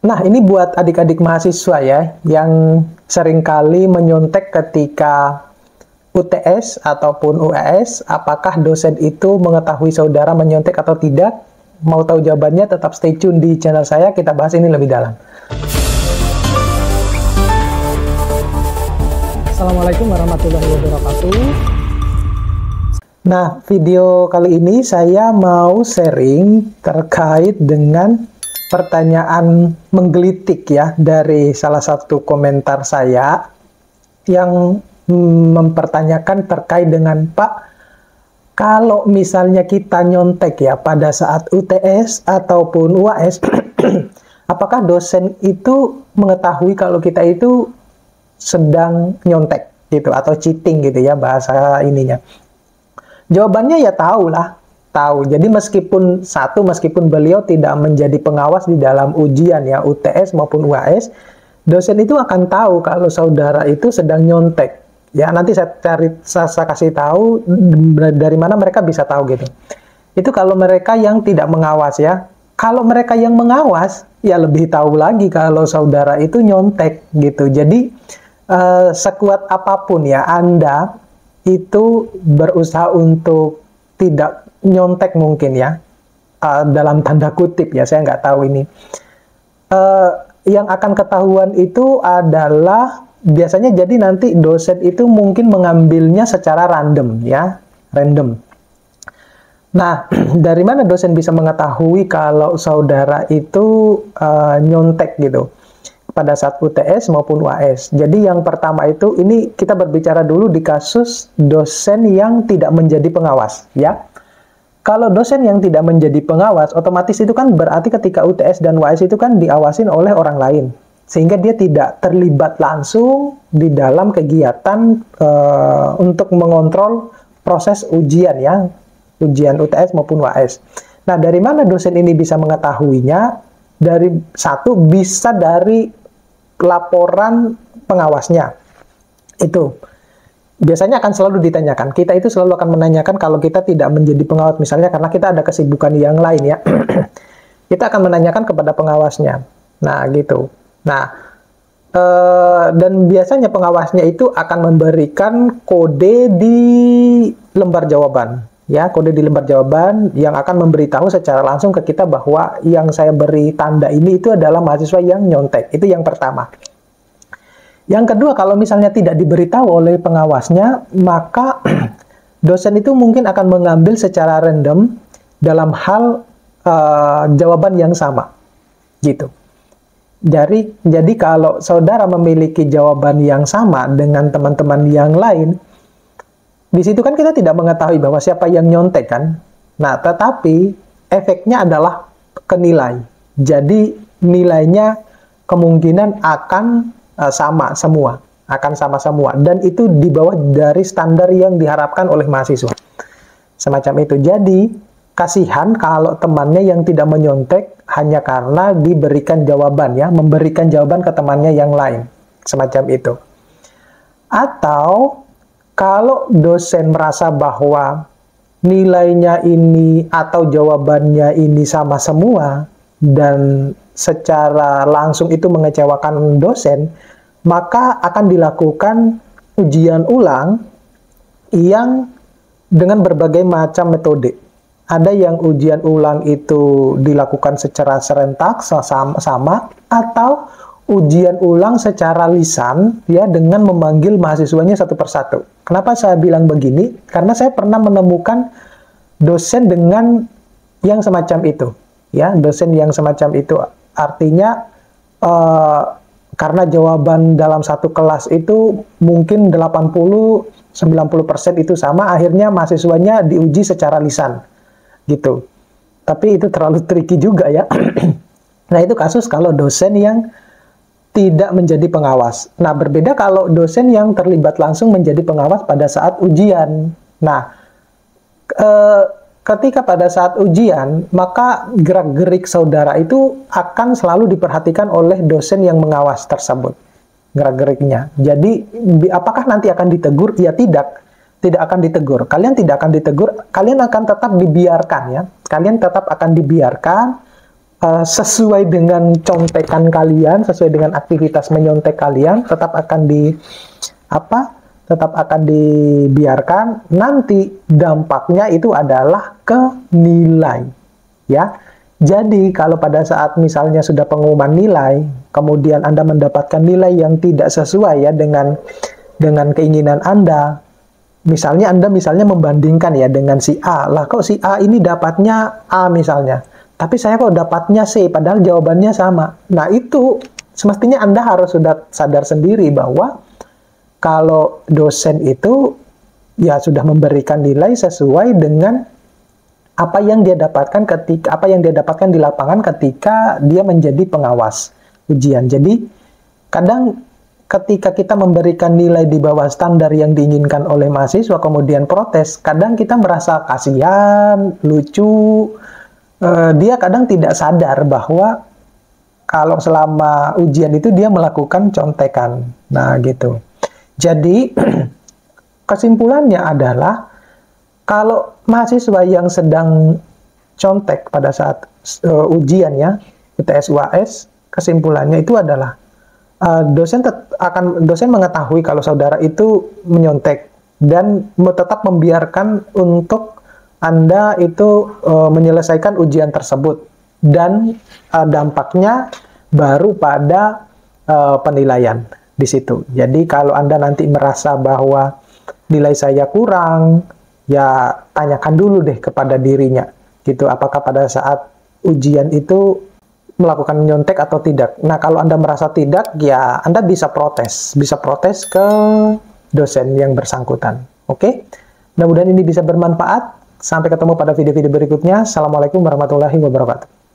Nah, ini buat adik-adik mahasiswa ya, yang seringkali menyontek ketika UTS ataupun UAS, apakah dosen itu mengetahui saudara menyontek atau tidak? Mau tahu jawabannya, tetap stay tune di channel saya, kita bahas ini lebih dalam. Assalamualaikum warahmatullahi wabarakatuh. Nah, video kali ini saya mau sharing terkait dengan pertanyaan menggelitik ya dari salah satu komentar saya yang mempertanyakan terkait dengan Pak, kalau misalnya kita nyontek ya pada saat UTS ataupun UAS, apakah dosen itu mengetahui kalau kita itu sedang nyontek gitu atau cheating gitu ya bahasa ininya? Jawabannya ya tahu lah. Tahu. Jadi meskipun beliau tidak menjadi pengawas di dalam ujian ya UTS maupun UAS, dosen itu akan tahu kalau saudara itu sedang nyontek. Ya nanti saya kasih tahu dari mana mereka bisa tahu gitu. Itu kalau mereka yang tidak mengawas ya. Kalau mereka yang mengawas ya lebih tahu lagi kalau saudara itu nyontek gitu. Jadi sekuat apapun ya Anda itu berusaha untuk tidak nyontek mungkin ya, dalam tanda kutip ya, saya nggak tahu ini. Yang akan ketahuan itu adalah biasanya jadi nanti dosen itu mungkin mengambilnya secara random ya, random. Nah, dari mana dosen bisa mengetahui kalau saudara itu nyontek gitu pada saat UTS maupun UAS? Jadi yang pertama itu, ini kita berbicara dulu di kasus dosen yang tidak menjadi pengawas ya. Kalau dosen yang tidak menjadi pengawas, otomatis itu kan berarti ketika UTS dan UAS itu kan diawasin oleh orang lain. Sehingga dia tidak terlibat langsung di dalam kegiatan untuk mengontrol proses ujian ya, ujian UTS maupun UAS. Nah, dari mana dosen ini bisa mengetahuinya? Bisa dari laporan pengawasnya. Itu biasanya akan selalu ditanyakan. Kita itu selalu akan menanyakan kalau kita tidak menjadi pengawas, misalnya karena kita ada kesibukan yang lain ya. Kita akan menanyakan kepada pengawasnya. Nah, gitu. Nah, dan biasanya pengawasnya itu akan memberikan kode di lembar jawaban. Ya, kode di lembar jawaban yang akan memberitahu secara langsung ke kita bahwa yang saya beri tanda ini itu adalah mahasiswa yang nyontek. Itu yang pertama. Yang kedua, kalau misalnya tidak diberitahu oleh pengawasnya, maka dosen itu mungkin akan mengambil secara random dalam hal jawaban yang sama, gitu. Jadi kalau saudara memiliki jawaban yang sama dengan teman-teman yang lain, di situ kan kita tidak mengetahui bahwa siapa yang nyontek kan. Nah, tetapi efeknya adalah ke nilai. Jadi nilainya kemungkinan akan sama semua, dan itu di bawah dari standar yang diharapkan oleh mahasiswa. Semacam itu. Jadi kasihan kalau temannya yang tidak menyontek hanya karena diberikan jawaban ya, memberikan jawaban ke temannya yang lain. Semacam itu. Atau kalau dosen merasa bahwa nilainya ini atau jawabannya ini sama semua dan secara langsung itu mengecewakan dosen, maka akan dilakukan ujian ulang yang dengan berbagai macam metode. Ada yang ujian ulang itu dilakukan secara serentak sama, atau ujian ulang secara lisan ya dengan memanggil mahasiswanya satu persatu. Kenapa saya bilang begini? Karena saya pernah menemukan dosen dengan yang semacam itu. Ya, dosen yang semacam itu. Artinya karena jawaban dalam satu kelas itu mungkin 80-90% itu sama, akhirnya mahasiswanya diuji secara lisan gitu. Tapi itu terlalu tricky juga ya. Nah, itu kasus kalau dosen yang tidak menjadi pengawas. Nah, berbeda kalau dosen yang terlibat langsung menjadi pengawas pada saat ujian. Nah, ketika pada saat ujian, maka gerak-gerik saudara itu akan selalu diperhatikan oleh dosen yang mengawas tersebut. Gerak-geriknya. Jadi, apakah nanti akan ditegur? Ya tidak. Tidak akan ditegur. Kalian tidak akan ditegur. Kalian akan tetap dibiarkan ya. Kalian tetap akan dibiarkan sesuai dengan contekan kalian, sesuai dengan aktivitas menyontek kalian, tetap akan tetap akan dibiarkan. Nanti dampaknya itu adalah ke nilai, ya. Jadi kalau pada saat misalnya sudah pengumuman nilai, kemudian Anda mendapatkan nilai yang tidak sesuai ya dengan keinginan Anda. Misalnya Anda membandingkan ya dengan si A. Lah kok si A ini dapatnya A misalnya, tapi saya kok dapatnya C, padahal jawabannya sama. Nah itu semestinya Anda harus sudah sadar sendiri bahwa kalau dosen itu ya sudah memberikan nilai sesuai dengan apa yang dia dapatkan di lapangan ketika dia menjadi pengawas ujian. Jadi kadang ketika kita memberikan nilai di bawah standar yang diinginkan oleh mahasiswa, kemudian protes, kadang kita merasa kasihan, lucu. Dia kadang tidak sadar bahwa kalau selama ujian itu dia melakukan contekan. Nah, gitu. Jadi, kesimpulannya adalah, kalau mahasiswa yang sedang contek pada saat ujian ya, UTS UAS, kesimpulannya itu adalah, dosen mengetahui kalau saudara itu menyontek dan tetap membiarkan untuk Anda itu menyelesaikan ujian tersebut, dan dampaknya baru pada penilaian di situ. Jadi kalau Anda nanti merasa bahwa nilai saya kurang, ya tanyakan dulu deh kepada dirinya gitu, apakah pada saat ujian itu melakukan nyontek atau tidak. Nah, kalau Anda merasa tidak, ya Anda bisa protes ke dosen yang bersangkutan. Oke? Mudah-mudahan ini bisa bermanfaat. Sampai ketemu pada video-video berikutnya. Assalamualaikum warahmatullahi wabarakatuh.